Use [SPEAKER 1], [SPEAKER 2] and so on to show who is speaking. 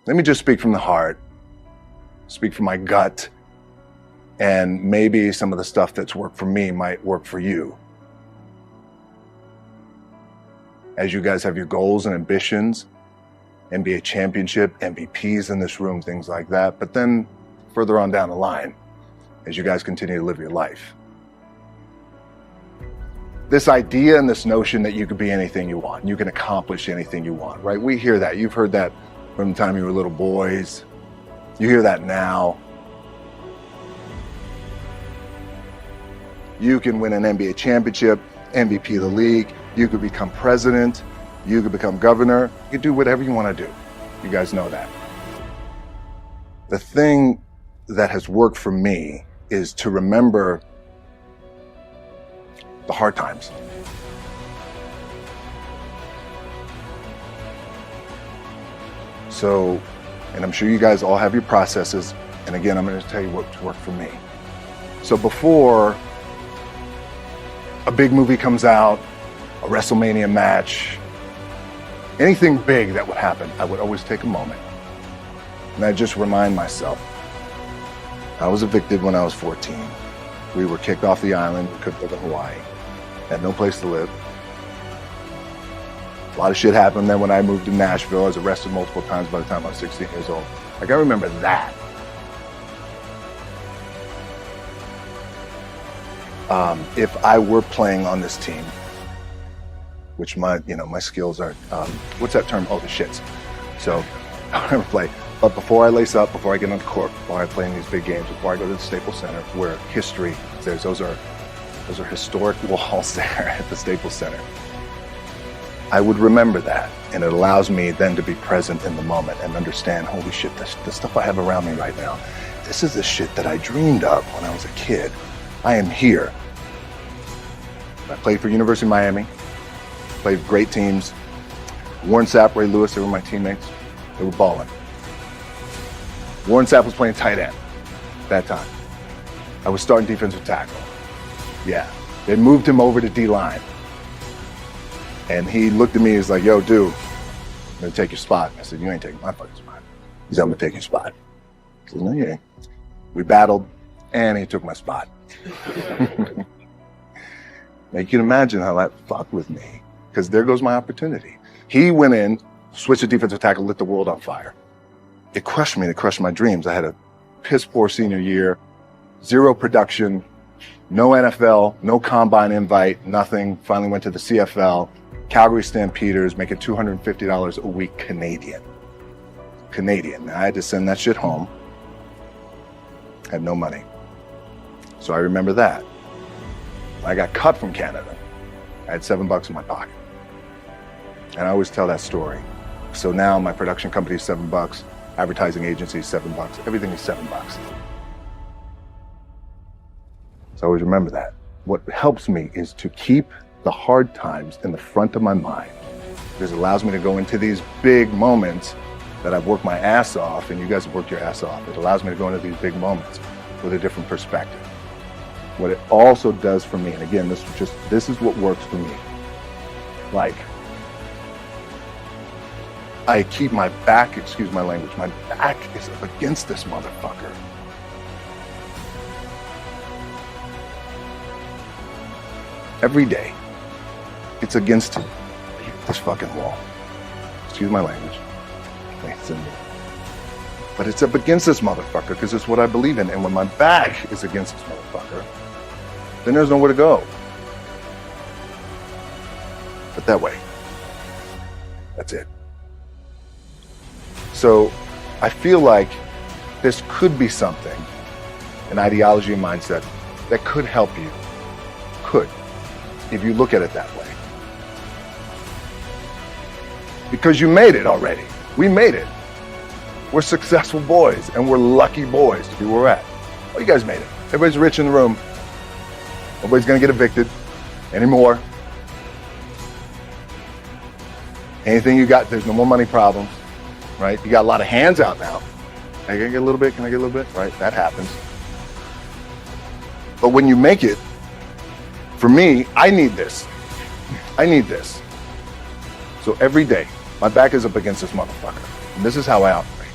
[SPEAKER 1] Let me just speak from the heart, speak from my gut, and maybe some of the stuff that's worked for me might work for you. As you guys have your goals and ambitions, NBA championship, MVPs in this room, things like that, but then further on down the line, as you guys continue to live your life. This idea and this notion that you could be anything you want, you can accomplish anything you want, right? We hear that. You've heard that from the time you were little boys. You hear that now. You can win an NBA championship, MVP of the league. You could become president. You could become governor. You could do whatever you want to do. You guys know that. The thing that has worked for me is to remember the hard times. So, and I'm sure you guys all have your processes. And again, I'm going to tell you what's worked for me. So before a big movie comes out, a WrestleMania match, anything big that would happen, I would always take a moment. And I just remind myself, I was evicted when I was 14. We were kicked off the island. We couldn't live in Hawaii. Had no place to live. A lot of shit happened. Then when I moved to Nashville, I was arrested multiple times by the time I was 16 years old. Like, I remember that. If I were playing on this team, which my skills are, what's that term? Oh, the shits. So I would never play. But before I lace up, before I get on the court, before I play in these big games, before I go to the Staples Center, where history, those are historic walls there at the Staples Center. I would remember that, and it allows me then to be present in the moment and understand, holy shit, the stuff I have around me right now, this is the shit that I dreamed of when I was a kid. I am here. I played for University of Miami, played for great teams. Warren Sapp, Ray Lewis, they were my teammates. They were balling. Warren Sapp was playing tight end that time. I was starting defensive tackle. Yeah, they moved him over to D-line. And he looked at me, he's like, yo, dude, I'm gonna take your spot. I said, you ain't taking my fucking spot. He said, I'm gonna take your spot. I said, no, you ain't. We battled, and he took my spot. Now you can imagine how that fucked with me, because there goes my opportunity. He went in, switched to defensive tackle, lit the world on fire. It crushed me, it crushed my dreams. I had a piss poor senior year, zero production, no NFL, no combine invite, nothing. Finally went to the CFL, Calgary Stampeders, making $250 a week Canadian. Now I had to send that shit home. Had no money. So I remember that. I got cut from Canada. I had $7 in my pocket. And I always tell that story. So now my production company is $7, advertising agency is $7, everything is $7. So I always remember that. What helps me is to keep the hard times in the front of my mind, because it allows me to go into these big moments that I've worked my ass off, and you guys have worked your ass off. It allows me to go into these big moments with a different perspective. What it also does for me, and again, this is what works for me. Like, I keep my back, excuse my language, my back is up against this motherfucker. Every day, it's against this fucking wall. Excuse my language. But it's up against this motherfucker because it's what I believe in. And when my back is against this motherfucker, then there's nowhere to go. But that way, that's it. So I feel like this could be something, an ideology and mindset that could help you. Could, if you look at it that way. Because you made it already. We made it. We're successful boys, and we're lucky boys to be where we're at. Well, you guys made it. Everybody's rich in the room. Nobody's gonna get evicted anymore. Anything you got, there's no more money problems, right? You got a lot of hands out now. Can I get a little bit? Can I get a little bit? Right, that happens. But when you make it, for me, I need this. I need this. So every day, my back is up against this motherfucker. And this is how I operate.